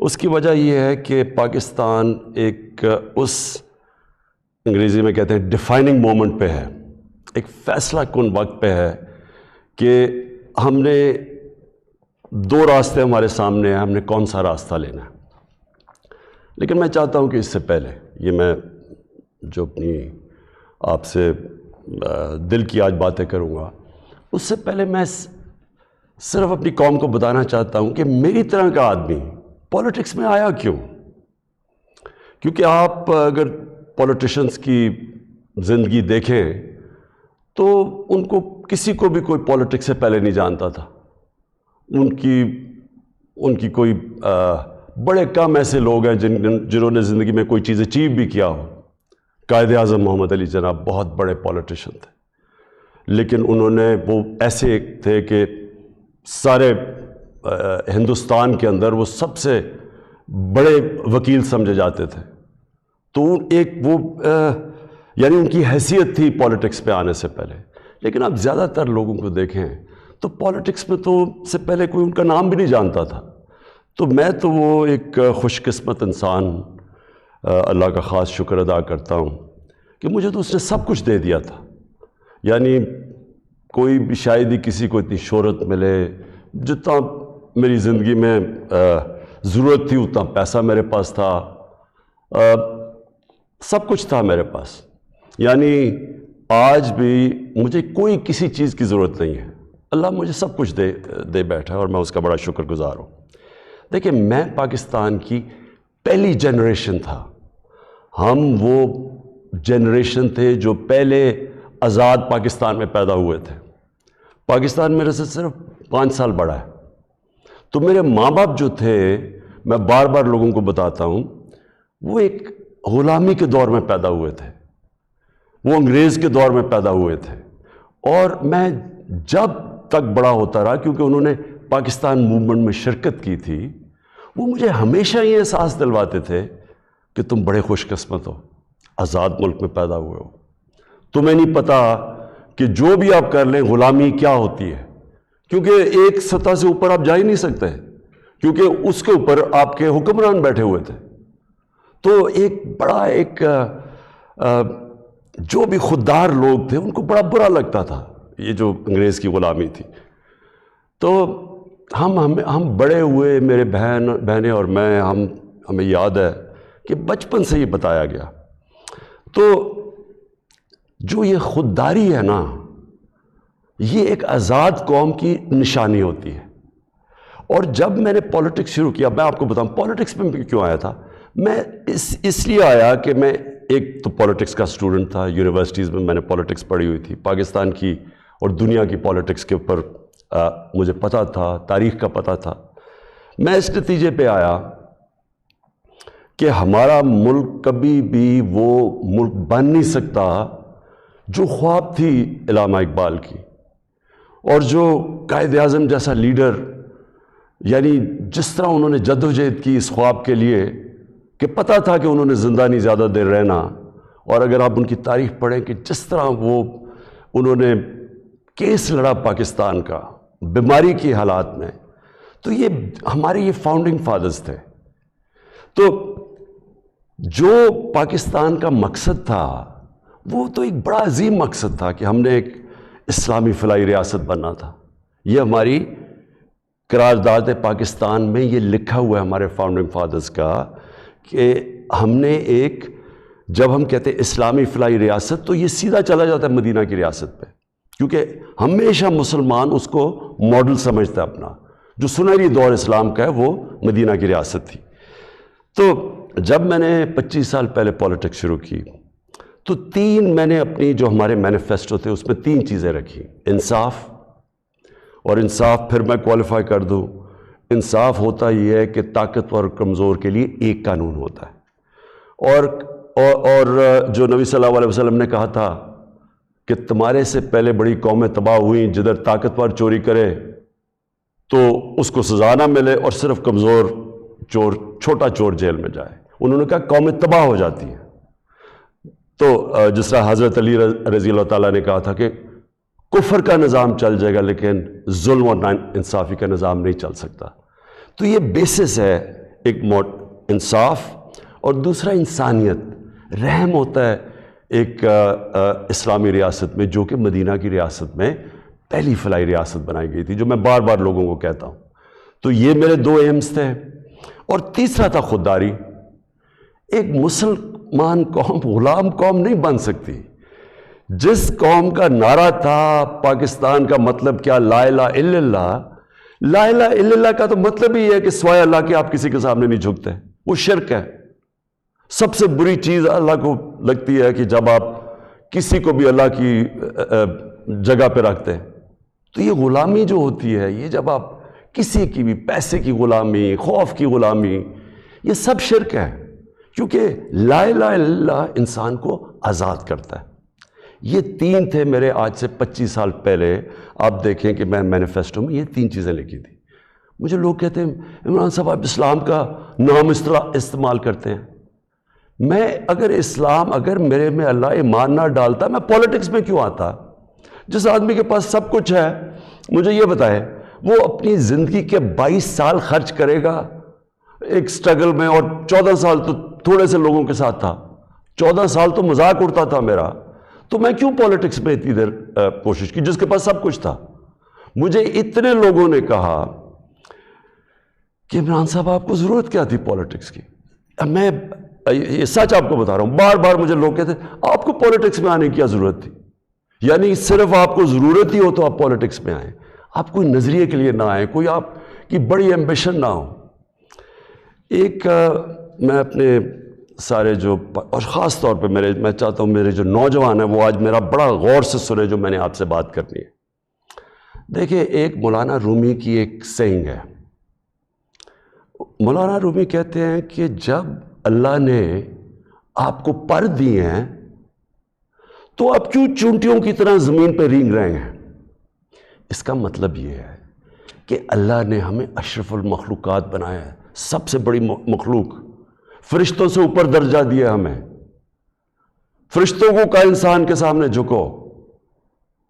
اس کی وجہ یہ ہے کہ پاکستان ایک اس انگریزی میں کہتے ہیں ڈیفائننگ مومنٹ پہ ہے، ایک فیصلہ کن وقت پہ ہے کہ ہم نے دو راستے ہمارے سامنے ہیں، ہم نے کون سا راستہ لینا ہے۔ لیکن میں چاہتا ہوں کہ اس سے پہلے یہ میں جو اپنی آپ سے دل کی آج باتیں کروں گا، اس سے پہلے میں صرف اپنی قوم کو بتانا چاہتا ہوں کہ میری طرح کا آدمی پولیٹکس میں آیا کیوں؟ کیونکہ آپ اگر پولیٹیشنز کی زندگی دیکھیں تو ان کو کسی کو بھی کوئی پولیٹکس سے پہلے نہیں جانتا تھا۔ ان کی کوئی بڑے کم ایسے لوگ ہیں جنہوں نے زندگی میں کوئی چیز اچیو بھی کیا ہو۔ قائد اعظم محمد علی جناح بہت بڑے پولیٹیشن تھے، لیکن انہوں نے وہ ایسے تھے کہ سارے ہندوستان کے اندر وہ سب سے بڑے وکیل سمجھے جاتے تھے۔ تو ایک وہ یعنی ان کی حیثیت تھی پولیٹکس پہ آنے سے پہلے۔ لیکن آپ زیادہ تر لوگوں کو دیکھیں تو پولیٹکس میں تو سے پہلے کوئی ان کا نام بھی نہیں جانتا تھا۔ تو میں تو وہ ایک خوش قسمت انسان اللہ کا خاص شکر ادا کرتا ہوں کہ مجھے تو اس نے سب کچھ دے دیا تھا۔ یعنی کوئی بھی شاید ہی کسی کو اتنی شہرت ملے، جتنا میری زندگی میں ضرورت تھی اتنا پیسہ میرے پاس تھا، سب کچھ تھا میرے پاس۔ یعنی آج بھی مجھے کوئی کسی چیز کی ضرورت نہیں ہے، اللہ مجھے سب کچھ دے بیٹھا ہے اور میں اس کا بڑا شکر گزار ہوں۔ دیکھیں، میں پاکستان کی پہلی جنریشن تھا۔ ہم وہ جنریشن تھے جو پہلے آزاد پاکستان میں پیدا ہوئے تھے۔ پاکستان میرے سے صرف 5 سال بڑا ہے۔ تو میرے ماں باپ جو تھے، میں بار بار لوگوں کو بتاتا ہوں، وہ ایک غلامی کے دور میں پیدا ہوئے تھے، وہ انگریز کے دور میں پیدا ہوئے تھے۔ اور میں جب تک بڑا ہوتا رہا، کیونکہ انہوں نے پاکستان موومنٹ میں شرکت کی تھی، وہ مجھے ہمیشہ یہ احساس دلواتے تھے کہ تم بڑے خوش قسمت ہو، آزاد ملک میں پیدا ہوئے ہو۔ تمہیں نہیں پتہ کہ جو بھی آپ کر لیں غلامی کیا ہوتی ہے، کیونکہ ایک سطح سے اوپر آپ جا ہی نہیں سکتے، کیونکہ اس کے اوپر آپ کے حکمران بیٹھے ہوئے تھے۔ تو ایک بڑا جو بھی خوددار لوگ تھے ان کو بڑا برا لگتا تھا یہ جو انگریز کی غلامی تھی۔ تو ہم بڑے ہوئے، میرے بہنیں اور میں، ہمیں یاد ہے کہ بچپن سے یہ بتایا گیا۔ تو جو یہ خودداری ہے نا، یہ ایک آزاد قوم کی نشانی ہوتی ہے۔ اور جب میں نے پولیٹکس شروع کیا، میں آپ کو بتاؤں پولیٹکس میں کیوں آیا تھا۔ میں اس لیے آیا کہ میں ایک تو پولیٹکس کا اسٹوڈنٹ تھا، یونیورسٹیز میں نے پولیٹکس پڑھی ہوئی تھی، پاکستان کی اور دنیا کی پولیٹکس کے اوپر مجھے پتہ تھا، تاریخ کا پتہ تھا۔ میں اس نتیجے پہ آیا کہ ہمارا ملک کبھی بھی وہ ملک بن نہیں سکتا جو خواب تھی علامہ اقبال کی، اور جو قائد اعظم جیسا لیڈر، یعنی جس طرح انہوں نے جدوجہد کی اس خواب کے لیے کہ پتہ تھا کہ انہوں نے زندہ نہیں زیادہ دیر رہنا، اور اگر آپ ان کی تاریخ پڑھیں کہ جس طرح انہوں نے کیس لڑا پاکستان کا بیماری کی حالات میں، تو یہ ہمارے یہ فاؤنڈنگ فادرز تھے۔ تو جو پاکستان کا مقصد تھا وہ تو ایک بڑا عظیم مقصد تھا کہ ہم نے ایک اسلامی فلاحی ریاست بننا تھا۔ یہ ہماری قرارداد پاکستان میں یہ لکھا ہوا ہے ہمارے فاؤنڈنگ فادرز کا کہ ہم نے ایک، جب ہم کہتے ہیں اسلامی فلاحی ریاست تو یہ سیدھا چلا جاتا ہے مدینہ کی ریاست پہ، کیونکہ ہمیشہ مسلمان اس کو ماڈل سمجھتا ہے اپنا۔ جو سنہری دور اسلام کا ہے وہ مدینہ کی ریاست تھی۔ تو جب میں نے 25 سال پہلے پولیٹکس شروع کی تو میں نے اپنی جو ہمارے مینیفیسٹو تھے اس میں 3 چیزیں رکھی۔ انصاف، اور انصاف پھر میں کوالیفائی کر دوں، انصاف ہوتا یہ ہے کہ طاقتور اور کمزور کے لیے ایک قانون ہوتا ہے، اور جو نبی صلی اللہ علیہ وسلم نے کہا تھا کہ تمہارے سے پہلے بڑی قومیں تباہ ہوئیں، جدھر طاقتور چوری کرے تو اس کو سزا نہ ملے اور صرف کمزور چور، چھوٹا چور جیل میں جائے۔ انہوں نے کہا قومیں تباہ ہو جاتی ہیں۔ تو جس طرح حضرت علی رضی اللہ تعالیٰ نے کہا تھا کہ کفر کا نظام چل جائے گا لیکن ظلم اور نا انصافی کا نظام نہیں چل سکتا۔ تو یہ بیسس ہے ایک انصاف اور دوسرا انسانیت، رحم ہوتا ہے ایک اسلامی ریاست میں، جو کہ مدینہ کی ریاست میں پہلی فلاحی ریاست بنائی گئی تھی، جو میں بار بار لوگوں کو کہتا ہوں۔ تو یہ میرے دو ایمز تھے، اور تیسرا تھا خودداری۔ ایک مسلمان قوم غلام قوم نہیں بن سکتی۔ جس قوم کا نعرہ تھا پاکستان کا مطلب کیا، لا الہ الا اللہ، لا الہ الا اللہ کا تو مطلب ہی ہے کہ سوائے اللہ کے آپ کسی کے سامنے نہیں جھکتے، وہ شرک ہے۔ سب سے بری چیز اللہ کو لگتی ہے کہ جب آپ کسی کو بھی اللہ کی جگہ پہ رکھتے ہیں۔ تو یہ غلامی جو ہوتی ہے، یہ جب آپ کسی کی بھی پیسے کی غلامی، خوف کی غلامی، یہ سب شرک ہے، کیونکہ لا الہ الا اللہ انسان کو آزاد کرتا ہے۔ یہ تین تھے میرے، آج سے 25 سال پہلے آپ دیکھیں کہ میں مینیفیسٹو میں یہ تین چیزیں لکھی تھی۔ مجھے لوگ کہتے ہیں عمران صاحب آپ اسلام کا نام استعمال کرتے ہیں۔ میں اگر میرے میں اللہ ایمان نہ ڈالتا، میں پولیٹکس میں کیوں آتا؟ جس آدمی کے پاس سب کچھ ہے، مجھے یہ بتائے، وہ اپنی زندگی کے 22 سال خرچ کرے گا ایک سٹرگل میں، اور 14 سال تو تھوڑے سے لوگوں کے ساتھ تھا، 14 سال تو مذاق اڑتا تھا میرا، تو میں کیوں پولیٹکس میں اتنی دیر کوشش کی جس کے پاس سب کچھ تھا؟ مجھے اتنے لوگوں نے کہا کہ عمران صاحب آپ کو ضرورت کیا تھی پولیٹکس کی؟ میں یہ سچ آپ کو بتا رہا ہوں، بار بار مجھے لوگ کہتے ہیں آپ کو پولیٹکس میں آنے کی کیا ضرورت تھی؟ یعنی صرف آپ کو ضرورت ہی ہو تو آپ پولیٹکس میں آئیں، آپ کوئی نظریے کے لیے نہ آئیں، کوئی آپ کی بڑی ایمبیشن نہ ہو۔ ایک میں اپنے سارے جو، اور خاص طور پہ میں چاہتا ہوں میرے جو نوجوان ہیں وہ آج میرا بڑا غور سے سنے جو میں نے آپ سے بات کرنی ہے۔ دیکھیں، ایک مولانا رومی کی ایک سینگ ہے۔ مولانا رومی کہتے ہیں کہ جب اللہ نے آپ کو پر دیے ہیں تو آپ کیوں چونٹیوں کی طرح زمین پہ رینگ رہے ہیں؟ اس کا مطلب یہ ہے کہ اللہ نے ہمیں اشرف المخلوقات بنایا ہے، سب سے بڑی مخلوق، فرشتوں سے اوپر درجہ دیا ہمیں۔ فرشتوں کو کہا انسان کے سامنے جھکو،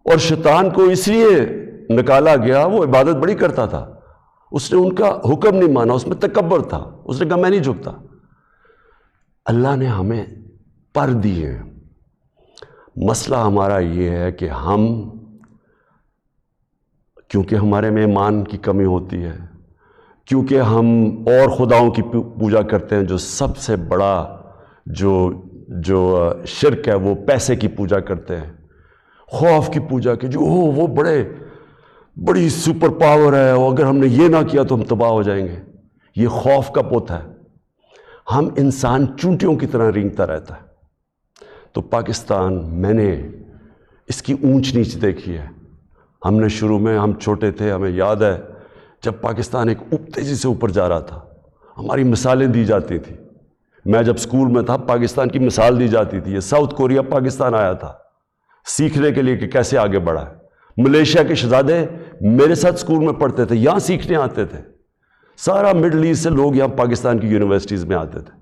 اور شیطان کو اس لیے نکالا گیا، وہ عبادت بڑی کرتا تھا، اس نے ان کا حکم نہیں مانا، اس میں تکبر تھا، اس نے کہا میں نہیں جھکتا۔ اللہ نے ہمیں پر دیے ہیں۔ مسئلہ ہمارا یہ ہے کہ ہم، کیونکہ ہمارے میں ایمان کی کمی ہوتی ہے، کیونکہ ہم اور خداؤں کی پوجا کرتے ہیں، جو سب سے بڑا جو شرک ہے وہ پیسے کی پوجا کرتے ہیں، خوف کی پوجا کی، جو وہ بڑی سپر پاور ہے، اور اگر ہم نے یہ نہ کیا تو ہم تباہ ہو جائیں گے۔ یہ خوف کا بت ہے۔ ہم انسان چونٹیوں کی طرح رینگتا رہتا ہے۔ تو پاکستان، میں نے اس کی اونچ نیچ دیکھی ہے۔ ہم نے شروع میں، ہم چھوٹے تھے، ہمیں یاد ہے جب پاکستان ایک تیزی سے اوپر جا رہا تھا، ہماری مثالیں دی جاتی تھیں۔ میں جب اسکول میں تھا پاکستان کی مثال دی جاتی تھی، یہ ساؤتھ کوریا پاکستان آیا تھا سیکھنے کے لیے کہ کیسے آگے بڑھا ہے۔ ملیشیا کے شہزادے میرے ساتھ اسکول میں پڑھتے تھے، یہاں سیکھنے آتے تھے۔ سارا مڈل ایسٹ سے لوگ یہاں پاکستان کی یونیورسٹیز میں آتے تھے۔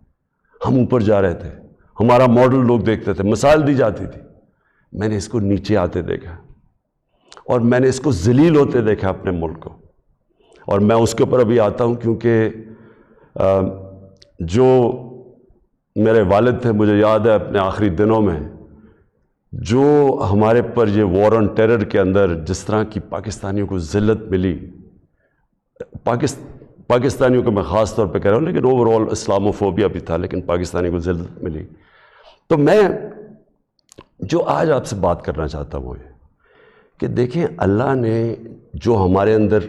ہم اوپر جا رہے تھے، ہمارا ماڈل لوگ دیکھتے تھے، مثال دی جاتی تھی۔ میں نے اس کو نیچے آتے دیکھا، اور میں نے اس کو ذلیل ہوتے دیکھا اپنے ملک کو، اور میں اس کے اوپر ابھی آتا ہوں، کیونکہ جو میرے والد تھے، مجھے یاد ہے اپنے آخری دنوں میں جو ہمارے پر یہ وار آن ٹیرر کے اندر جس طرح کی پاکستانیوں کو ذلت ملی، پاکستانیوں کو میں خاص طور پہ کہہ رہا ہوں، لیکن اوور آل اسلاموفوبیا بھی تھا، لیکن پاکستانیوں کو ذلت ملی۔ تو میں جو آج آپ سے بات کرنا چاہتا ہوں وہ یہ کہ دیکھیں، اللہ نے جو ہمارے اندر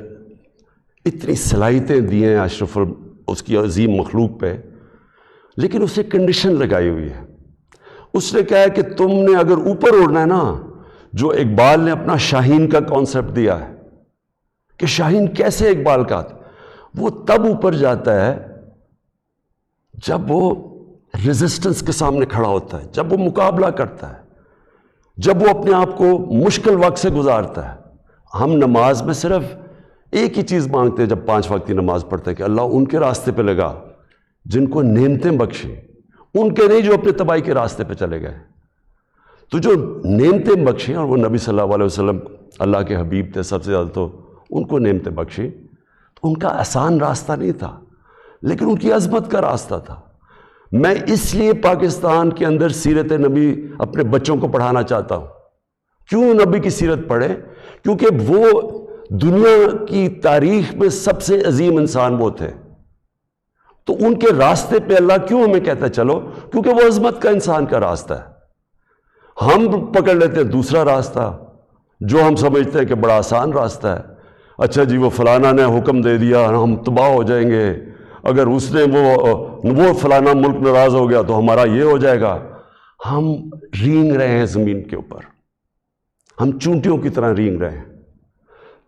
اتنی صلاحیتیں دی ہیں اشرف اس کی عظیم مخلوق پہ، لیکن اسے کنڈیشن لگائی ہوئی ہے۔ اس نے کہا ہے کہ تم نے اگر اوپر اڑنا ہے نا، جو اقبال نے اپنا شاہین کا کانسیپٹ دیا ہے کہ شاہین کیسے اقبال کا، وہ تب اوپر جاتا ہے جب وہ ریزسٹنس کے سامنے کھڑا ہوتا ہے، جب وہ مقابلہ کرتا ہے، جب وہ اپنے آپ کو مشکل وقت سے گزارتا ہے۔ ہم نماز میں صرف ایک ہی چیز مانگتے ہیں جب 5 وقت کی نماز پڑھتے ہیں کہ اللہ ان کے راستے پہ لگا جن کو نعمتیں بخشیں، ان کے نہیں جو اپنے تباہی کے راستے پہ چلے گئے۔ تو جو نعمتیں بخشیں، اور وہ نبی صلی اللہ علیہ وسلم اللہ کے حبیب تھے سب سے زیادہ، تو ان کو نعمتیں بخشیں، تو ان کا آسان راستہ نہیں تھا۔ لیکن ان کی عظمت کا راستہ تھا. میں اس لیے پاکستان کے اندر سیرت نبی اپنے بچوں کو پڑھانا چاہتا ہوں. کیوں نبی کی سیرت پڑھیں؟ کیونکہ وہ دنیا کی تاریخ میں سب سے عظیم انسان وہ تھے. تو ان کے راستے پہ اللہ کیوں ہمیں کہتا ہے چلو؟ کیونکہ وہ عظمت کا انسان کا راستہ ہے. ہم پکڑ لیتے ہیں دوسرا راستہ جو ہم سمجھتے ہیں کہ بڑا آسان راستہ ہے. اچھا جی وہ فلانا نے حکم دے دیا ہم تباہ ہو جائیں گے، اگر اس نے وہ فلانا ملک ناراض ہو گیا تو ہمارا یہ ہو جائے گا. ہم رینگ رہے ہیں زمین کے اوپر، ہم چونٹیوں کی طرح رینگ رہے ہیں.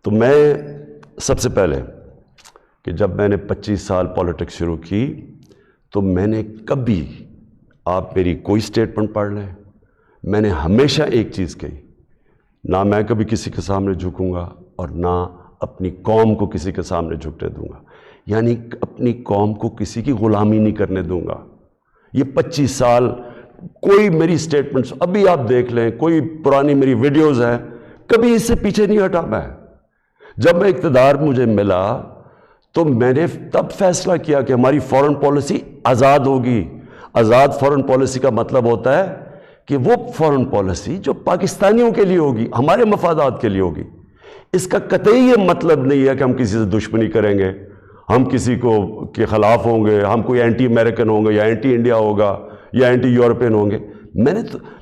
تو میں سب سے پہلے کہ جب میں نے 25 سال پالیٹکس شروع کی تو میں نے کبھی، آپ میری کوئی سٹیٹمنٹ پڑھ لیں، میں نے ہمیشہ ایک چیز کہی، نہ میں کبھی کسی کے سامنے جھکوں گا اور نہ اپنی قوم کو کسی کے سامنے جھکنے دوں گا. یعنی اپنی قوم کو کسی کی غلامی نہیں کرنے دوں گا. یہ 25 سال کوئی میری سٹیٹمنٹس ابھی آپ دیکھ لیں، کوئی پرانی میری ویڈیوز ہیں، کبھی اس سے پیچھے نہیں ہٹا. میں جب میں اقتدار مجھے ملا تو میں نے تب فیصلہ کیا کہ ہماری فورن پالیسی آزاد ہوگی. آزاد فورن پالیسی کا مطلب ہوتا ہے کہ وہ فورن پالیسی جو پاکستانیوں کے لیے ہوگی، ہمارے مفادات کے لیے ہوگی. اس کا قطعی یہ مطلب نہیں ہے کہ ہم کسی سے دشمنی کریں گے، ہم کسی کو کے خلاف ہوں گے، ہم کوئی اینٹی امریکن ہوں گے یا اینٹی انڈیا ہوگا یا اینٹی یورپین ہوں گے.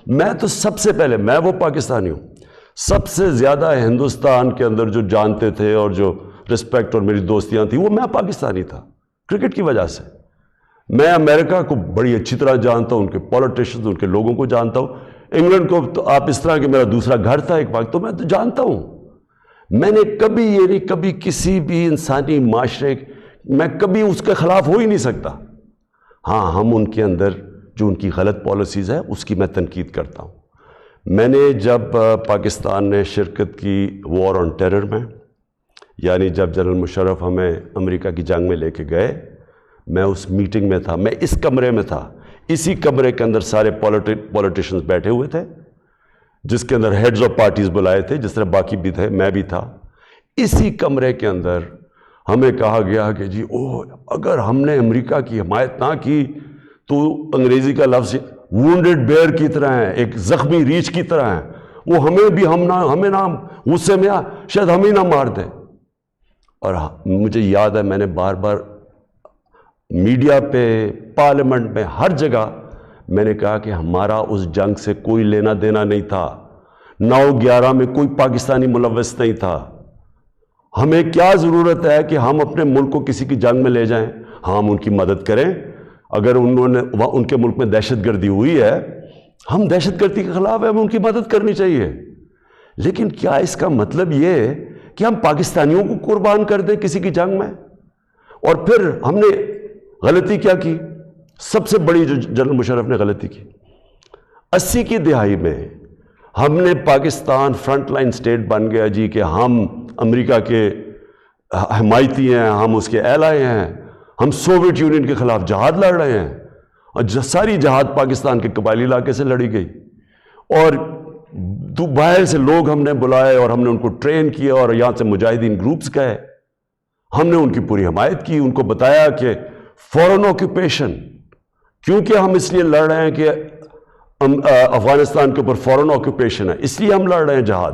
میں تو سب سے پہلے، میں وہ پاکستانی ہوں سب سے زیادہ ہندوستان کے اندر جو جانتے تھے اور جو رسپیکٹ اور میری دوستیاں تھیں وہ میں پاکستانی تھا کرکٹ کی وجہ سے. میں امریکہ کو بڑی اچھی طرح جانتا ہوں، ان کے پولیٹیشنز، ان کے لوگوں کو جانتا ہوں. انگلینڈ کو تو آپ اس طرح کہ میرا دوسرا گھر تھا ایک وقت، تو میں تو جانتا ہوں. میں نے کبھی یہ نہیں، کبھی کسی بھی انسانی معاشرے میں کبھی اس کے خلاف ہو ہی نہیں سکتا. ہاں ہم ان کے اندر جو ان کی غلط پالیسیز ہے اس کی میں تنقید کرتا ہوں. میں نے جب پاکستان نے شرکت کی وار آن ٹیرر میں، یعنی جب جنرل مشرف ہمیں امریکہ کی جنگ میں لے کے گئے، میں اس میٹنگ میں تھا، میں اس کمرے میں تھا. اسی کمرے کے اندر سارے پولیٹیشنز بیٹھے ہوئے تھے جس کے اندر ہیڈز آف پارٹیز بلائے تھے، جس طرح باقی بھی تھے، میں بھی تھا. اسی کمرے کے اندر ہمیں کہا گیا کہ جی اگر ہم نے امریکہ کی حمایت نہ کی تو انگریزی کا لفظ وونڈڈ بیئر کی طرح ہے، ایک زخمی ریچھ کی طرح ہے، وہ ہمیں نہ غصے میں شاید ہمیں نہ مار دے. اور مجھے یاد ہے میں نے بار بار میڈیا پہ، پارلیمنٹ میں، ہر جگہ میں نے کہا کہ ہمارا اس جنگ سے کوئی لینا دینا نہیں تھا. 9/11 میں کوئی پاکستانی ملوث نہیں تھا. ہمیں کیا ضرورت ہے کہ ہم اپنے ملک کو کسی کی جنگ میں لے جائیں؟ ہاں ہم ان کی مدد کریں، اگر ان کے ملک میں دہشت گردی ہوئی ہے، ہم دہشت گردی کے خلاف ہیں، ہمیں ان کی مدد کرنی چاہیے. لیکن کیا اس کا مطلب یہ ہے کہ ہم پاکستانیوں کو قربان کر دیں کسی کی جنگ میں؟ اور پھر ہم نے غلطی کیا کی؟ سب سے بڑی جو جنرل مشرف نے غلطی کی، 80 کی دہائی میں ہم نے پاکستان فرنٹ لائن سٹیٹ بن گیا جی کہ ہم امریکہ کے حمایتی ہیں، ہم اس کے ایلائی ہیں، ہم سوویت یونین کے خلاف جہاد لڑ رہے ہیں. اور ساری جہاد پاکستان کے قبائلی علاقے سے لڑی گئی، اور باہر سے لوگ ہم نے بلائے اور ہم نے ان کو ٹرین کیا اور یہاں سے مجاہدین گروپس گئے، ہم نے ان کی پوری حمایت کی. ان کو بتایا کہ فورن آکوپیشن، کیونکہ ہم اس لیے لڑ رہے ہیں کہ افغانستان کے اوپر فورن آکوپیشن ہے، اس لیے ہم لڑ رہے ہیں جہاد.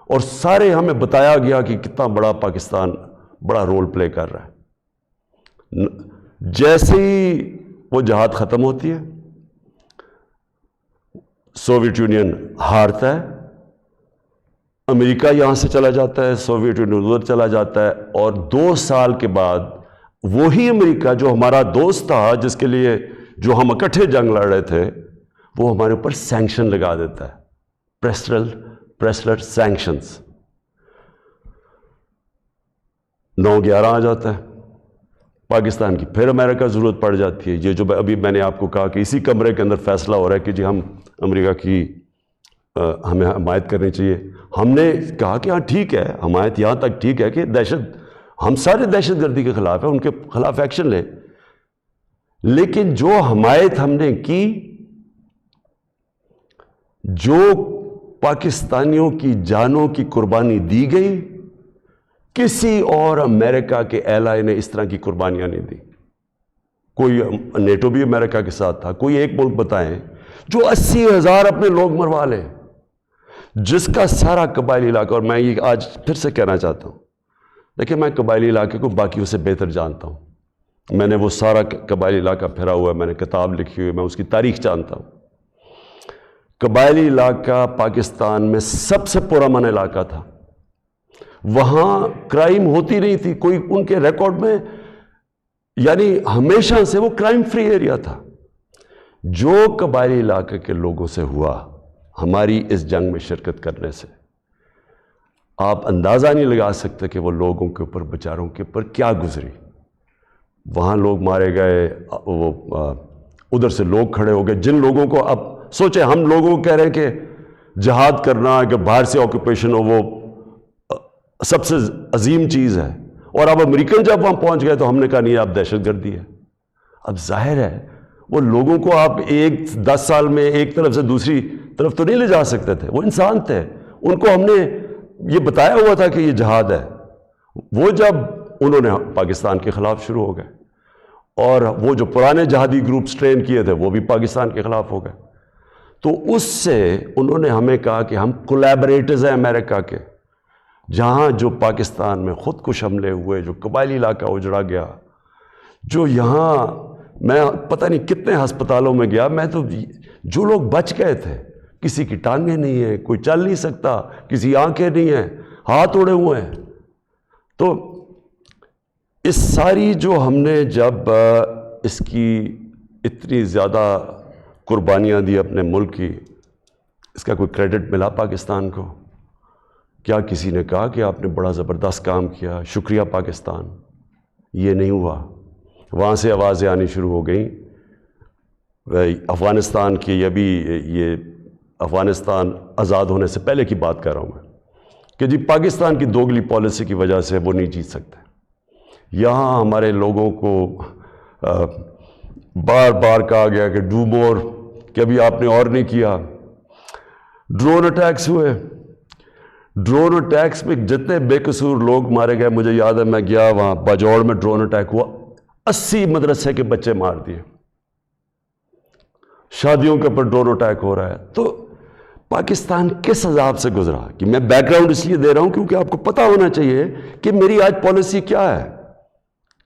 اور سارے ہمیں بتایا گیا کہ کتنا بڑا پاکستان بڑا رول پلے کر رہا ہے. جیسے ہی وہ جہاد ختم ہوتی ہے، سوویت یونین ہارتا ہے، امریکہ یہاں سے چلا جاتا ہے، سوویت یونین ادھر چلا جاتا ہے، اور 2 سال کے بعد وہی امریکہ جو ہمارا دوست تھا، جس کے لیے جو ہم اکٹھے جنگ لڑ رہے تھے، وہ ہمارے اوپر سینکشن لگا دیتا ہے، پریسلر سینکشنز. 9/11 آ جاتا ہے، پاکستان کی پھر امریکہ ضرورت پڑ جاتی ہے. یہ جو ابھی میں نے آپ کو کہا کہ اسی کمرے کے اندر فیصلہ ہو رہا ہے کہ جی ہم امریکہ کی ہمیں حمایت کرنی چاہیے. ہم نے کہا کہ ہاں ٹھیک ہے، حمایت یہاں تک ٹھیک ہے کہ ہم سارے دہشت گردی کے خلاف ہیں، ان کے خلاف ایکشن لیں. لیکن جو حمایت ہم نے کی، جو پاکستانیوں کی جانوں کی قربانی دی گئی، کسی اور امریکہ کے ایلائی نے اس طرح کی قربانیاں نہیں دی. کوئی نیٹو بھی امریکہ کے ساتھ تھا. کوئی ایک ملک بتائیں جو 80,000 اپنے لوگ مروا لے, جس کا سارا قبائلی علاقہ, اور میں یہ آج پھر سے کہنا چاہتا ہوں, دیکھیں میں قبائلی علاقے کو باقیوں سے بہتر جانتا ہوں. میں نے وہ سارا قبائلی علاقہ پھرا ہوا ہے, میں نے کتاب لکھی ہوئی, میں اس کی تاریخ جانتا ہوں. قبائلی علاقہ پاکستان میں سب سے پرامن علاقہ تھا. وہاں کرائم ہوتی نہیں تھی کوئی, ان کے ریکارڈ میں, یعنی ہمیشہ سے وہ کرائم فری ایریا تھا. جو قبائلی علاقے کے لوگوں سے ہوا ہماری اس جنگ میں شرکت کرنے سے, آپ اندازہ نہیں لگا سکتے کہ وہ لوگوں کے اوپر, بیچاروں کے اوپر کیا گزری. وہاں لوگ مارے گئے, وہ ادھر سے لوگ کھڑے ہو گئے جن لوگوں کو, اب سوچیں ہم لوگوں کو کہہ رہے ہیں کہ جہاد کرنا, کہ باہر سے آکوپیشن ہو, وہ سب سے عظیم چیز ہے, اور اب امریکن جب وہاں پہنچ گئے تو ہم نے کہا نہیں آپ دہشت گردی ہے. اب ظاہر ہے وہ لوگوں کو آپ 10 سال میں ایک طرف سے دوسری طرف تو نہیں لے جا سکتے تھے, وہ انسان تھے, ان کو ہم نے یہ بتایا ہوا تھا کہ یہ جہاد ہے. وہ جب انہوں نے پاکستان کے خلاف شروع ہو گئے, اور وہ جو پرانے جہادی گروپس ٹرین کیے تھے وہ بھی پاکستان کے خلاف ہو گئے. تو اس سے انہوں نے ہمیں کہا کہ ہم کولیبریٹرز ہیں امریکہ کے. جہاں جو پاکستان میں خود کش حملے ہوئے, جو قبائلی علاقہ اجڑا گیا, جو یہاں میں پتہ نہیں کتنے ہسپتالوں میں گیا, میں تو جو لوگ بچ گئے تھے, کسی کی ٹانگیں نہیں ہیں, کوئی چل نہیں سکتا, کسی آنکھیں نہیں ہیں, ہاتھ اڑے ہوئے ہیں. تو اس ساری جو ہم نے جب اس کی اتنی زیادہ قربانیاں دی اپنے ملک کی, اس کا کوئی کریڈٹ ملا پاکستان کو؟ کیا کسی نے کہا کہ آپ نے بڑا زبردست کام کیا, شکریہ پاکستان؟ یہ نہیں ہوا. وہاں سے آوازیں آنی شروع ہو گئیں, افغانستان کی, یہ افغانستان آزاد ہونے سے پہلے کی بات کر رہا ہوں میں, کہ جی پاکستان کی دوگلی پالیسی کی وجہ سے وہ نہیں جیت سکتے. یہاں ہمارے لوگوں کو بار بار کہا گیا کہ ڈو مور, کہ ابھی آپ نے اور نہیں کیا. ڈرون اٹیکس ہوئے, ڈرون اٹیکس میں جتنے بے قصور لوگ مارے گئے, مجھے یاد ہے میں گیا وہاں باجوڑ میں ڈرون اٹیک ہوا, 80 مدرسے کے بچے مار دیے. شادیوں کے اوپر ڈرون اٹیک ہو رہا ہے. تو پاکستان کس عذاب سے گزرا, کہ میں بیک گراؤنڈ اس لیے دے رہا ہوں کیونکہ آپ کو پتہ ہونا چاہیے کہ میری آج پالیسی کیا ہے.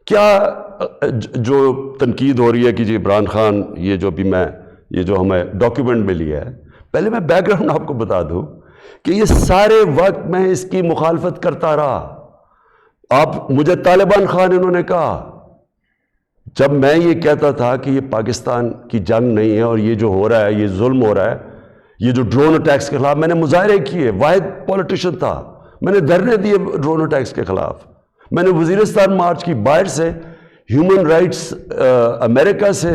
کیا جو تنقید ہو رہی ہے کہ جی عمران خان, یہ جو ہمیں ڈاکیومنٹ ملی ہے, پہلے میں بیک گراؤنڈ آپ کو بتا دوں کہ یہ سارے وقت میں اس کی مخالفت کرتا رہا. آپ مجھے طالبان خان انہوں نے کہا, جب میں یہ کہتا تھا کہ یہ پاکستان کی جنگ نہیں ہے اور یہ جو ہو رہا ہے یہ ظلم ہو رہا ہے, یہ جو ڈرون اٹیکس کے خلاف میں نے مظاہرے کیے, واحد پولیٹیشین تھا, میں نے دھرنے دیے ڈرون اٹیکس کے خلاف, میں نے وزیرستان مارچ کی, باہر سے ہیومن رائٹس امریکہ سے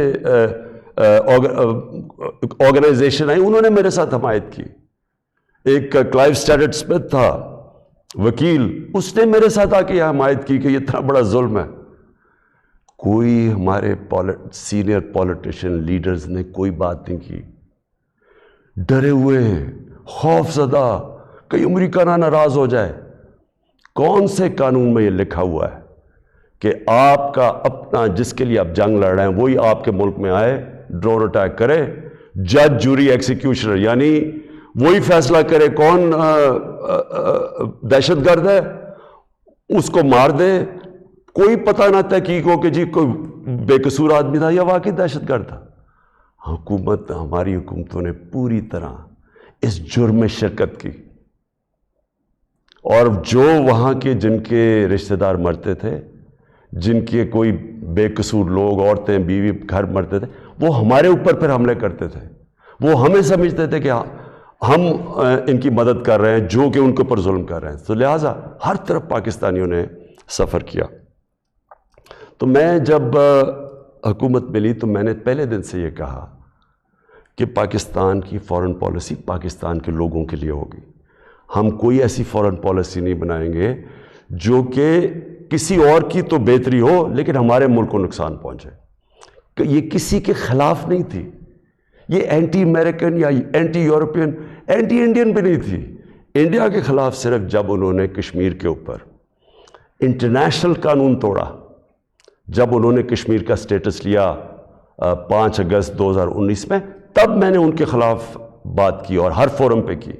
آرگنائزیشن آئی, انہوں نے میرے ساتھ حمایت کی. ایک کلائیو اسٹیٹٹ اسمتھ تھا وکیل, اس نے میرے ساتھ آ کے حمایت کی کہ یہ اتنا بڑا ظلم ہے. کوئی ہمارے سینئر پولیٹیشین لیڈرز نے کوئی بات نہیں کی, ڈرے ہوئے ہیں, خوف زدہ, کہیں امریکہ نہ ناراض ہو جائے. کون سے قانون میں یہ لکھا ہوا ہے کہ آپ کا اپنا, جس کے لیے آپ جنگ لڑ رہے ہیں, وہی آپ کے ملک میں آئے, ڈرون اٹیک کرے, جج جوری ایکسیکیوشنر, یعنی وہی فیصلہ کرے کون دہشت گرد ہے, اس کو مار دے, کوئی پتہ نہ تحقیق ہو کہ جی کوئی بے قصور آدمی تھا یا واقعی دہشت گرد تھا. ہماری حکومتوں نے پوری طرح اس جرم میں شرکت کی, اور جو وہاں کے جن کے رشتہ دار مرتے تھے, جن کے کوئی بے قصور لوگ, عورتیں, بیوی, گھر مرتے تھے, وہ ہمارے اوپر پھر حملے کرتے تھے. وہ ہمیں سمجھتے تھے کہ ہم ان کی مدد کر رہے ہیں جو کہ ان کے اوپر ظلم کر رہے ہیں. تو لہٰذا ہر طرف پاکستانیوں نے سفر کیا. تو میں جب حکومت ملی تو میں نے پہلے دن سے یہ کہا کہ پاکستان کی فارن پالیسی پاکستان کے لوگوں کے لیے ہوگی. ہم کوئی ایسی فارن پالیسی نہیں بنائیں گے جو کہ کسی اور کی تو بہتری ہو لیکن ہمارے ملک کو نقصان پہنچے. یہ کسی کے خلاف نہیں تھی, یہ اینٹی امریکن یا اینٹی یورپین, اینٹی انڈین بھی نہیں تھی. انڈیا کے خلاف صرف جب انہوں نے کشمیر کے اوپر انٹرنیشنل قانون توڑا, جب انہوں نے کشمیر کا سٹیٹس لیا 5 اگست 2019 میں، تب میں نے ان کے خلاف بات کی اور ہر فورم پہ کی،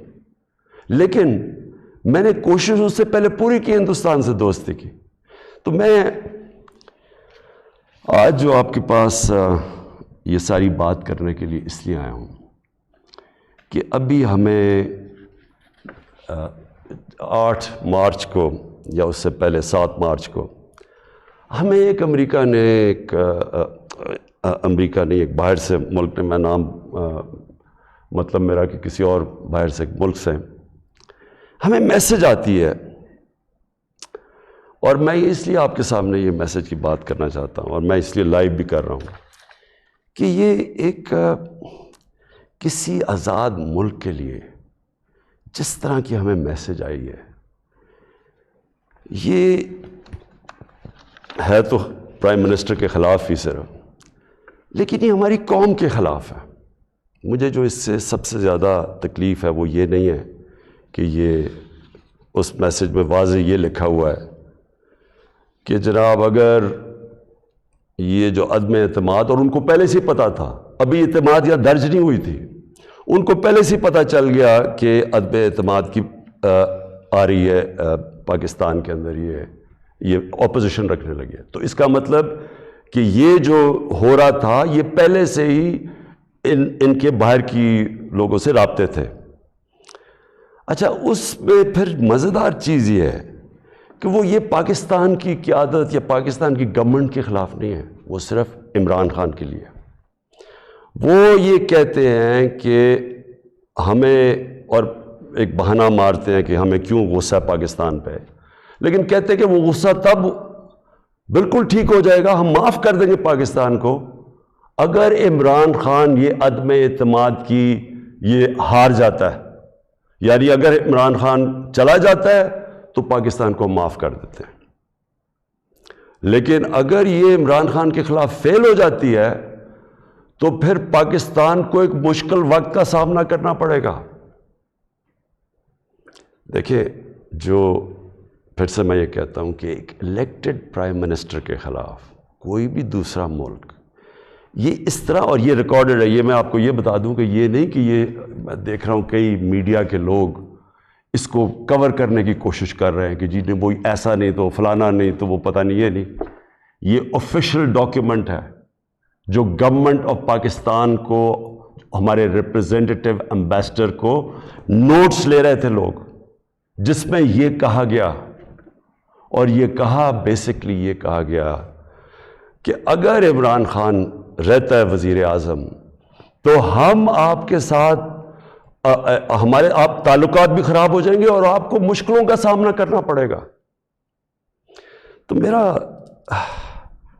لیکن میں نے کوشش اس سے پہلے پوری کی ہندوستان سے دوستی کی۔ تو میں آج جو آپ کے پاس یہ ساری بات کرنے کے لیے اس لیے آیا ہوں کہ ابھی ہمیں 8 مارچ کو یا اس سے پہلے 7 مارچ کو ہمیں ایک امریکہ نے ایک باہر سے ملک نے، میں نام مطلب میرا کہ کسی اور باہر سے ملک سے ہمیں میسج آتی ہے، اور میں اس لیے آپ کے سامنے یہ میسج کی بات کرنا چاہتا ہوں، اور میں اس لیے لائیو بھی کر رہا ہوں کہ یہ ایک کسی آزاد ملک کے لیے جس طرح کی ہمیں میسج آئی ہے، یہ ہے تو پرائم منسٹر کے خلاف ہی صرف، لیکن یہ ہماری قوم کے خلاف ہے۔ مجھے جو اس سے سب سے زیادہ تکلیف ہے وہ یہ نہیں ہے کہ یہ اس میسج میں واضح یہ لکھا ہوا ہے کہ جناب اگر یہ جو عدم اعتماد، اور ان کو پہلے سے پتہ تھا، ابھی اعتماد یا درج نہیں ہوئی تھی، ان کو پہلے سے پتہ چل گیا کہ عدم اعتماد کی آ رہی ہے پاکستان کے اندر، یہ اپوزیشن رکھنے لگے، تو اس کا مطلب کہ یہ جو ہو رہا تھا یہ پہلے سے ہی ان کے باہر کی لوگوں سے رابطے تھے۔ اچھا، اس میں پھر مزیدار چیز یہ ہے کہ وہ یہ پاکستان کی قیادت یا پاکستان کی گورنمنٹ کے خلاف نہیں ہے، وہ صرف عمران خان کے لیے۔ وہ یہ کہتے ہیں کہ ہمیں، اور ایک بہانہ مارتے ہیں کہ ہمیں کیوں غصہ پاکستان پہ، لیکن کہتے ہیں کہ وہ غصہ تب بالکل ٹھیک ہو جائے گا، ہم معاف کر دیں گے پاکستان کو اگر عمران خان یہ عدم اعتماد کی یہ ہار جاتا ہے، یعنی اگر عمران خان چلا جاتا ہے تو پاکستان کو معاف کر دیتے ہیں، لیکن اگر یہ عمران خان کے خلاف فیل ہو جاتی ہے تو پھر پاکستان کو ایک مشکل وقت کا سامنا کرنا پڑے گا۔ دیکھیں، جو پھر سے میں یہ کہتا ہوں کہ ایک الیکٹڈ پرائم منسٹر کے خلاف کوئی بھی دوسرا ملک یہ اس طرح، اور یہ ریکارڈڈ ہے، یہ میں آپ کو یہ بتا دوں کہ یہ نہیں کہ یہ میں دیکھ رہا ہوں کئی میڈیا کے لوگ اس کو کور کرنے کی کوشش کر رہے ہیں کہ جی وہ ایسا نہیں تو فلانا نہیں تو وہ پتہ نہیں، یہ نہیں، یہ آفیشیل ڈاکیومنٹ ہے جو گورنمنٹ آف پاکستان کو، ہمارے ریپریزنٹیٹیو امبیسڈر کو نوٹس لے رہے تھے لوگ، جس میں یہ کہا گیا، اور یہ کہا بیسکلی یہ کہا گیا کہ اگر عمران خان رہتا ہے وزیر اعظم تو ہم آپ کے ساتھ ہمارے آپ تعلقات بھی خراب ہو جائیں گے اور آپ کو مشکلوں کا سامنا کرنا پڑے گا۔ تو میرا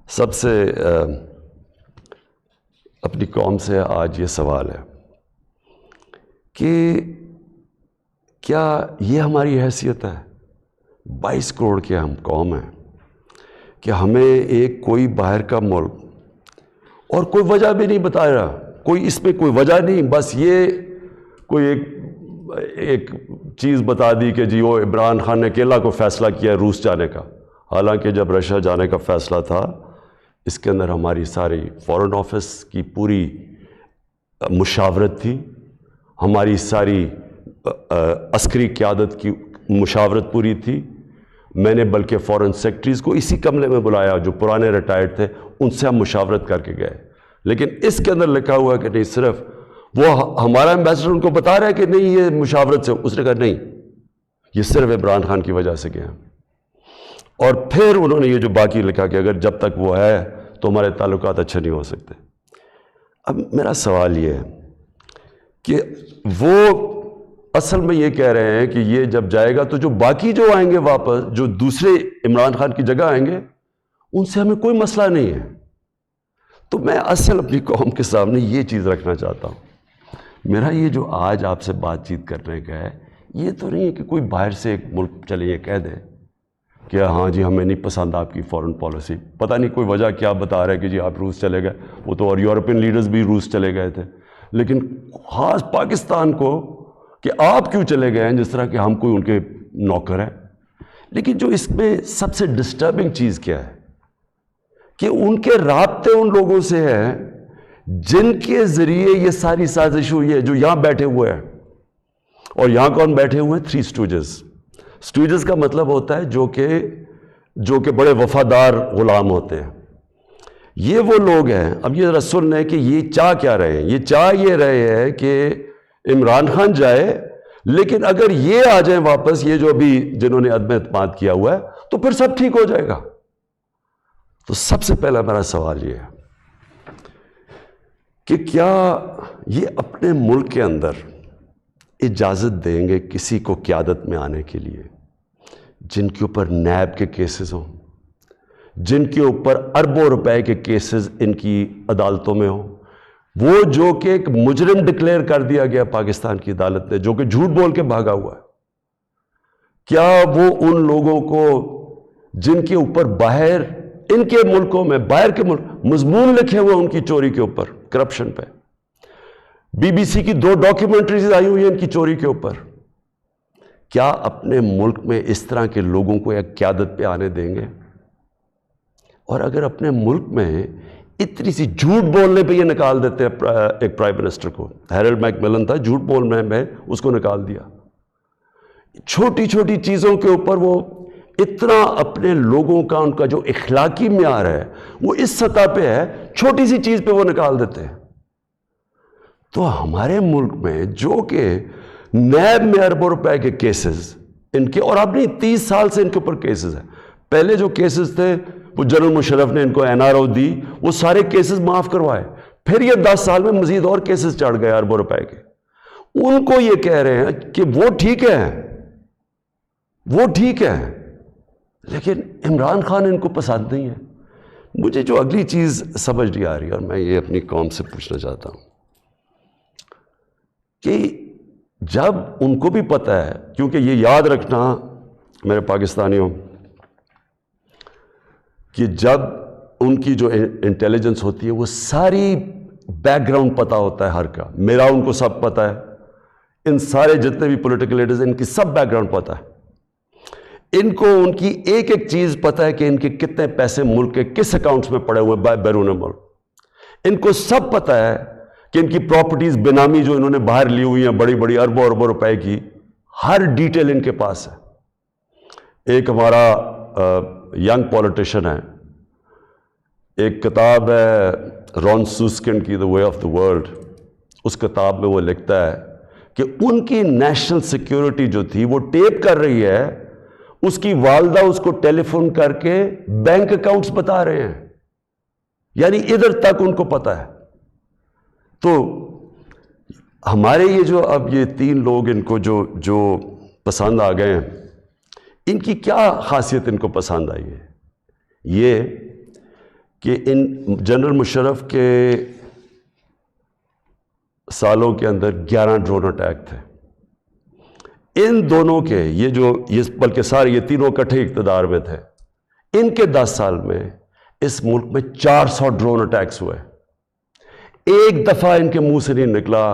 سب سے اپنی قوم سے آج یہ سوال ہے کہ کیا یہ ہماری حیثیت ہے؟ 22 کروڑ کی ہم قوم ہیں کہ ہمیں ایک کوئی باہر کا ملک، اور کوئی وجہ بھی نہیں بتا رہا، کوئی اس میں کوئی وجہ نہیں، بس یہ کوئی ایک چیز بتا دی کہ جی وہ عمران خان نے اکیلا کو فیصلہ کیا ہے روس جانے کا، حالانکہ جب رشیا جانے کا فیصلہ تھا اس کے اندر ہماری ساری فارن آفس کی پوری مشاورت تھی، ہماری ساری عسکری قیادت کی مشاورت پوری تھی۔ میں نے بلکہ فارن سیکرٹریز کو اسی کمرے میں بلایا جو پرانے ریٹائرڈ تھے، ان سے ہم مشاورت کر کے گئے، لیکن اس کے اندر لکھا ہوا ہے کہ نہیں، صرف وہ ہمارا ایمبیسڈر ان کو بتا رہا ہے کہ نہیں یہ مشاورت سے، اس نے کہا نہیں یہ صرف عمران خان کی وجہ سے گیا، اور پھر انہوں نے یہ جو باقی لکھا کہ اگر جب تک وہ ہے تو ہمارے تعلقات اچھے نہیں ہو سکتے۔ اب میرا سوال یہ ہے کہ وہ اصل میں یہ کہہ رہے ہیں کہ یہ جب جائے گا تو جو باقی جو آئیں گے واپس، جو دوسرے عمران خان کی جگہ آئیں گے، ان سے ہمیں کوئی مسئلہ نہیں ہے۔ تو میں اصل اپنی قوم کے سامنے یہ چیز رکھنا چاہتا ہوں، میرا یہ جو آج آپ سے بات چیت کرنے کا ہے، یہ تو نہیں ہے کہ کوئی باہر سے ایک ملک چلے یہ کہہ دے کہ ہاں جی ہمیں نہیں پسند آپ کی فورن پالیسی، پتہ نہیں کوئی وجہ کیا بتا رہا ہے کہ جی آپ روس چلے گئے، وہ تو اور یورپین لیڈرز بھی روس چلے گئے تھے، لیکن خاص پاکستان کو کہ آپ کیوں چلے گئے ہیں، جس طرح کہ ہم کوئی ان کے نوکر ہیں۔ لیکن جو اس میں سب سے ڈسٹربنگ چیز کیا ہے کہ ان کے رابطے ان لوگوں سے ہیں جن کے ذریعے یہ ساری سازش ہوئی ہے جو یہاں بیٹھے ہوئے ہیں. اور یہاں کون بیٹھے ہوئے ہیں؟ 3 اسٹوجز. اسٹوجز کا مطلب ہوتا ہے جو کہ بڑے وفادار غلام ہوتے ہیں. یہ وہ لوگ ہیں. اب یہ ذرا سن لیں کہ یہ چاہ کیا رہے ہیں. یہ چاہ یہ رہے ہیں کہ عمران خان جائے، لیکن اگر یہ آ جائیں واپس، یہ جو ابھی جنہوں نے عدم اعتماد کیا ہوا ہے، تو پھر سب ٹھیک ہو جائے گا. تو سب سے پہلا میرا سوال یہ ہے کہ کیا یہ اپنے ملک کے اندر اجازت دیں گے کسی کو قیادت میں آنے کے لیے جن کے اوپر نیب کے کیسز ہوں، جن کے اوپر اربوں روپے کے کیسز ان کی عدالتوں میں ہوں، وہ جو کہ ایک مجرم ڈکلیئر کر دیا گیا پاکستان کی عدالت نے، جو کہ جھوٹ بول کے بھاگا ہوا ہے؟ کیا وہ ان لوگوں کو جن کے اوپر باہر ان کے ملکوں میں، باہر کے ملک مضمون لکھے ہوئے ان کی چوری کے اوپر، کرپشن پہ، BBC کی 2 ڈاکیومنٹریز آئی ہوئی ہیں ان کی چوری کے اوپر، کیا اپنے ملک میں اس طرح کے لوگوں کو ایک قیادت پہ آنے دیں گے؟ اور اگر اپنے ملک میں اتنی سی جھوٹ بولنے پہ یہ نکال دیتے ہیں ایک پرائم منسٹر کو، ہیرلڈ میک ملن تھا، جھوٹ بولنے میں اس کو نکال دیا. چھوٹی چھوٹی چیزوں کے اوپر وہ اتنا اپنے لوگوں کا، ان کا جو اخلاقی معیار ہے وہ اس سطح پہ ہے، چھوٹی سی چیز پہ وہ نکال دیتے ہیں. تو ہمارے ملک میں جو کہ نیب میں اربوں روپے کے کیسز ان کے، اور اب نہیں 30 سال سے ان کے اوپر کیسز ہیں. پہلے جو کیسز تھے وہ جنرل مشرف نے ان کو NRO دی، وہ سارے کیسز معاف کروائے. پھر یہ 10 سال میں مزید اور کیسز چڑھ گئے اربوں روپے کے. ان کو یہ کہہ رہے ہیں کہ وہ ٹھیک ہے، وہ ٹھیک ہے، لیکن عمران خان ان کو پسند نہیں ہے. مجھے جو اگلی چیز سمجھ نہیں آ رہی، اور میں یہ اپنی قوم سے پوچھنا چاہتا ہوں کہ جب ان کو بھی پتہ ہے، کیونکہ یہ یاد رکھنا میرے پاکستانیوں کہ جب ان کی جو انٹیلیجنس ہوتی ہے وہ ساری بیک گراؤنڈ پتہ ہوتا ہے ہر کا. میرا ان کو سب پتہ ہے، ان سارے جتنے بھی پولیٹیکل لیڈرز ان کی سب بیک گراؤنڈ پتہ ہے. ان کو ان کی ایک ایک چیز پتہ ہے کہ ان کے کتنے پیسے ملک کے کس اکاؤنٹس میں پڑے ہوئے بیرون ملک. ان کو سب پتہ ہے کہ ان کی پراپرٹیز بینامی جو انہوں نے باہر لی ہوئی ہیں بڑی بڑی اربوں اربوں روپے کی، ہر ڈیٹیل ان کے پاس ہے. ایک ہمارا ینگ پولیٹیشین ہے، ایک کتاب ہے رون سوسکنڈ کی The Way of the World. اس کتاب میں وہ لکھتا ہے کہ ان کی نیشنل سیکیورٹی جو تھی وہ ٹیپ کر رہی ہے، اس کی والدہ اس کو ٹیلی فون کر کے بینک اکاؤنٹس بتا رہے ہیں، یعنی ادھر تک ان کو پتہ ہے. تو ہمارے یہ جو اب یہ 3 لوگ ان کو جو پسند آ گئے ہیں، ان کی کیا خاصیت ان کو پسند آئی ہے؟ یہ کہ ان جنرل مشرف کے سالوں کے اندر 11 ڈرون اٹیک تھے. ان دونوں کے یہ بلکہ سارے یہ تینوں اکٹھے اقتدار میں تھے. ان کے 10 سال میں اس ملک میں 400 ڈرون اٹیکس ہوئے. ایک دفعہ ان کے منہ سے نہیں نکلا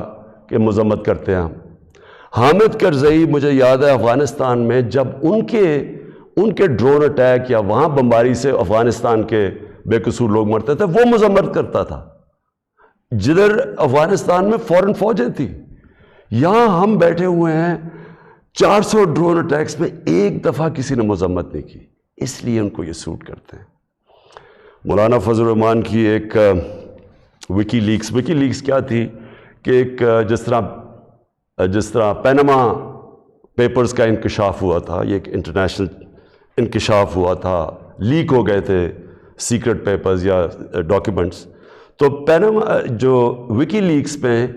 کہ مذمت کرتے ہیں ہم. حامد کرزئی مجھے یاد ہے افغانستان میں جب ان کے ڈرون اٹیک یا وہاں بمباری سے افغانستان کے بے قصور لوگ مرتے تھے، وہ مذمت کرتا تھا. جدھر افغانستان میں فورن فوجیں تھی، یہاں ہم بیٹھے ہوئے ہیں 400 ڈرون اٹیکس میں ایک دفعہ کسی نے مذمت نہیں کی. اس لیے ان کو یہ سوٹ کرتے ہیں. مولانا فضل الرحمان کی ایک وکی لیکس کیا تھی کہ ایک جس طرح پینما پیپرز کا انکشاف ہوا تھا، یہ ایک انٹرنیشنل انکشاف ہوا تھا، لیک ہو گئے تھے سیکرٹ پیپرز یا ڈاکیومنٹس. تو پینما جو وکی لیکس میں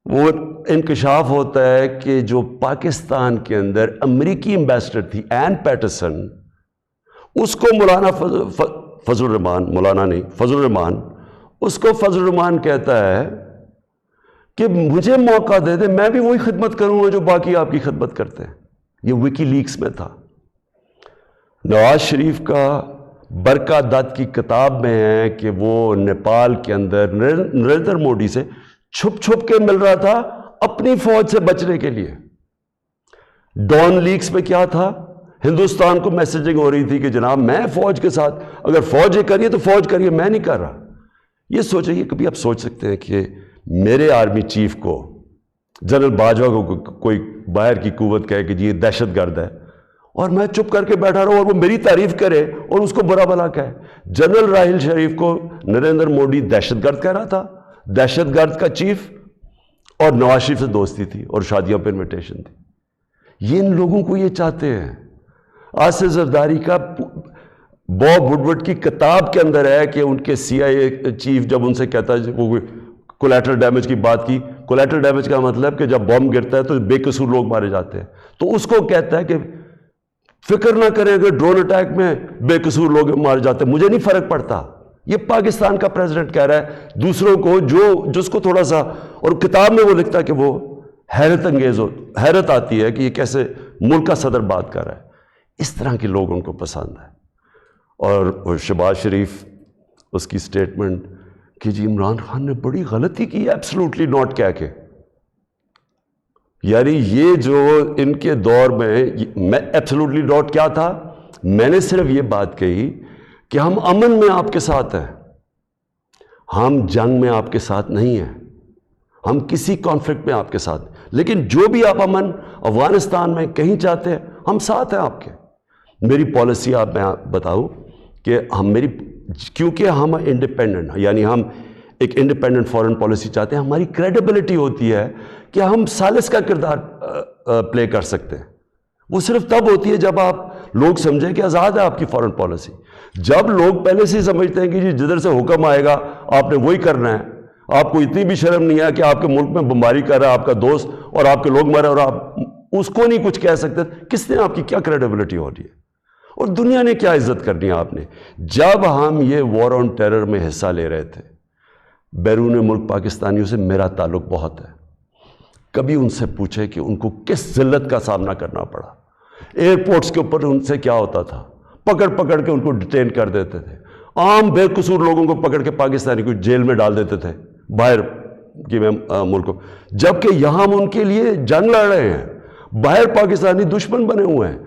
وہ انکشاف ہوتا ہے کہ جو پاکستان کے اندر امریکی ایمبیسڈر تھی این پیٹرسن، اس کو مولانا فضل الرحمان، مولانا نہیں فضل الرحمان، اس کو فضل الرحمان کہتا ہے کہ مجھے موقع دے دے، میں بھی وہی خدمت کروں گا جو باقی آپ کی خدمت کرتے ہیں. یہ وکی لیکس میں تھا. نواز شریف کا برکا دت کی کتاب میں ہے کہ وہ نیپال کے اندر نریندر مودی سے چھپ چھپ کے مل رہا تھا اپنی فوج سے بچنے کے لیے. ڈان لیکس میں کیا تھا ہندوستان کو میسیجنگ ہو رہی تھی کہ جناب میں فوج کے ساتھ، اگر فوج یہ کریے تو فوج کریے، میں نہیں کر رہا. یہ سوچیں، کبھی آپ سوچ سکتے ہیں کہ میرے آرمی چیف کو، جنرل باجوہ کو کوئی باہر کی قوت کہے کہ جی یہ دہشت گرد ہے، اور میں چپ کر کے بیٹھا رہا ہوں اور وہ میری تعریف کرے اور اس کو برا بھلا کہے. جنرل راحیل شریف کو نریندر مودی دہشت گرد کہہ رہا تھا، دہشت گرد کا چیف، اور نواز شریف سے دوستی تھی اور شادیوں پہ انویٹیشن تھی. یہ ان لوگوں کو یہ چاہتے ہیں. آصف زرداری کا باب وڈورڈ کی کتاب کے اندر ہے کہ ان کے سی آئی اے چیف جب ان سے کہتا ہے، وہ کولیٹرل ڈیمیج کی بات کی، کولیٹرل ڈیمیج کا مطلب کہ جب بم گرتا ہے تو بے قصور لوگ مارے جاتے ہیں، تو اس کو کہتا ہے کہ فکر نہ کریں اگر ڈرون اٹیک میں بے قصور لوگ مارے جاتے ہیں، مجھے نہیں فرق پڑتا. یہ پاکستان کا پریزیڈنٹ کہہ رہا ہے دوسروں کو، جس کو تھوڑا سا، اور کتاب میں وہ لکھتا ہے کہ وہ حیرت انگیز حیرت آتی ہے کہ یہ کیسے ملک کا صدر بات کر رہا ہے. اس طرح کے لوگ ان کو پسند ہیں. اور شہباز شریف، اس کی سٹیٹمنٹ کہ جی عمران خان نے بڑی غلطی کی ہے ایبسلوٹلی ناٹ کہہ کے، یعنی یہ جو ان کے دور میں ایبسلوٹلی ناٹ کیا تھا، میں نے صرف یہ بات کہی کہ ہم امن میں آپ کے ساتھ ہیں، ہم جنگ میں آپ کے ساتھ نہیں ہیں، ہم کسی کانفلکٹ میں آپ کے ساتھ، لیکن جو بھی آپ امن افغانستان میں کہیں چاہتے ہیں ہم ساتھ ہیں آپ کے. میری پالیسی آپ میں بتاؤں کہ کیونکہ ہم انڈیپینڈنٹ، یعنی ہم ایک انڈیپینڈنٹ فارن پالیسی چاہتے ہیں، ہماری کریڈیبلٹی ہوتی ہے کہ ہم ثالث کا کردار پلے کر سکتے ہیں. وہ صرف تب ہوتی ہے جب آپ لوگ سمجھیں کہ آزاد ہے آپ کی فارن پالیسی. جب لوگ پہلے سے ہی سمجھتے ہیں کہ جی جدھر سے حکم آئے گا آپ نے وہی کرنا ہے، آپ کو اتنی بھی شرم نہیں ہے کہ آپ کے ملک میں بمباری کر رہا ہے آپ کا دوست اور آپ کے لوگ مرے اور آپ اس کو نہیں کچھ کہہ سکتے، کس نے آپ کی کیا کریڈیبلٹی ہو رہی ہے اور دنیا نے کیا عزت کرنی ہے آپ نے. جب ہم یہ وار آن ٹیرر میں حصہ لے رہے تھے، بیرون ملک پاکستانیوں سے میرا تعلق بہت ہے، کبھی ان سے پوچھے کہ ان کو کس ذلت کا سامنا کرنا پڑا. ایئرپورٹس کے اوپر ان سے کیا ہوتا تھا، پکڑ پکڑ کے ان کو ڈیٹین کر دیتے تھے، عام بے قصور لوگوں کو پکڑ کے پاکستانی کو جیل میں ڈال دیتے تھے باہر کی ملکوں، جبکہ یہاں ہم ان کے لیے جنگ لڑ رہے ہیں، باہر پاکستانی دشمن بنے ہوئے ہیں.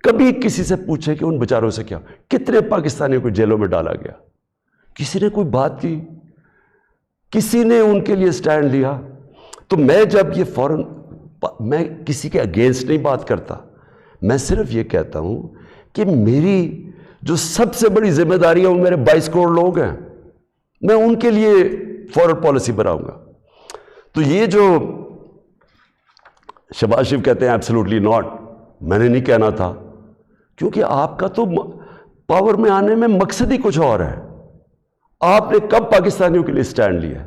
کبھی کسی سے پوچھے کہ ان بیچاروں سے کیا، کتنے پاکستانیوں کو جیلوں میں ڈالا گیا، کسی نے کوئی بات کی، کسی نے ان کے لیے سٹینڈ لیا. تو میں جب یہ میں کسی کے اگینسٹ نہیں بات کرتا، میں صرف یہ کہتا ہوں کہ میری جو سب سے بڑی ذمہ داری ہے وہ میرے 22 کروڑ لوگ ہیں، میں ان کے لیے فارن پالیسی بناؤں گا. تو یہ جو شہباز شریف کہتے ہیں ایبسلوٹلی ناٹ، میں نے نہیں کہنا تھا، کیونکہ آپ کا تو پاور میں آنے میں مقصد ہی کچھ اور ہے. آپ نے کب پاکستانیوں کے لیے سٹینڈ لیا؟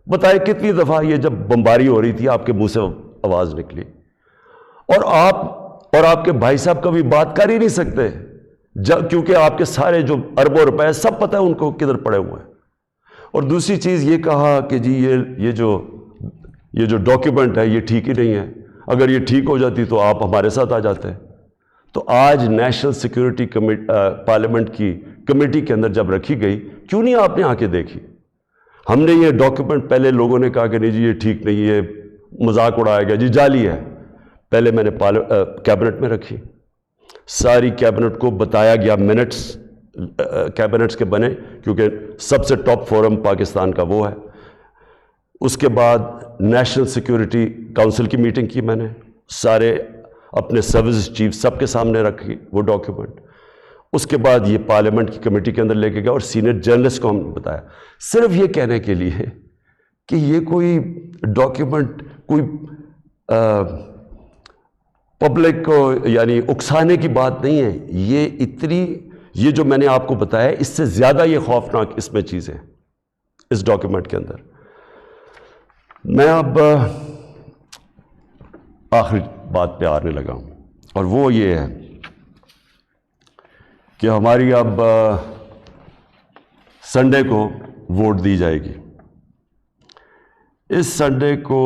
بتائیں کتنی دفعہ یہ جب بمباری ہو رہی تھی آپ کے منہ سے آواز نکلی، اور آپ کے بھائی صاحب کبھی بات کر ہی نہیں سکتے کیونکہ آپ کے سارے جو اربوں روپے سب پتہ ہے ان کو کدھر پڑے ہوئے ہیں. اور دوسری چیز یہ کہا کہ جی یہ جو ڈاکیومنٹ ہے یہ ٹھیک ہی نہیں ہے، اگر یہ ٹھیک ہو جاتی تو آپ ہمارے ساتھ آ جاتے. تو آج نیشنل سیکیورٹی پارلیمنٹ کی کمیٹی کے اندر جب رکھی گئی، کیوں نہیں آپ نے آ کے دیکھی؟ ہم نے یہ ڈاکیومنٹ، پہلے لوگوں نے کہا کہ نہیں جی یہ ٹھیک نہیں، یہ مذاق اڑایا گیا، جی جعلی ہے. پہلے میں نے کیبنٹ میں رکھی، ساری کیبنٹ کو بتایا گیا، منٹس کیبنٹس کے بنے کیونکہ سب سے ٹاپ فورم پاکستان کا وہ ہے. اس کے بعد نیشنل سیکیورٹی کونسل کی میٹنگ کی، میں نے سارے اپنے سروس چیف سب کے سامنے رکھی وہ ڈاکیومنٹ. اس کے بعد یہ پارلیمنٹ کی کمیٹی کے اندر لے کے گیا اور سینئر جرنلسٹ کو ہم نے بتایا، صرف یہ کہنے کے لیے کہ یہ کوئی ڈاکیومنٹ کوئی پبلک کو یعنی اکسانے کی بات نہیں ہے. یہ جو میں نے آپ کو بتایا اس سے زیادہ یہ خوفناک اس میں چیزیں اس ڈاکیومنٹ کے اندر. میں اب آخری بات پہ آنے لگا ہوں، اور وہ یہ ہے کہ ہماری اب سنڈے کو ووٹ دی جائے گی. اس سنڈے کو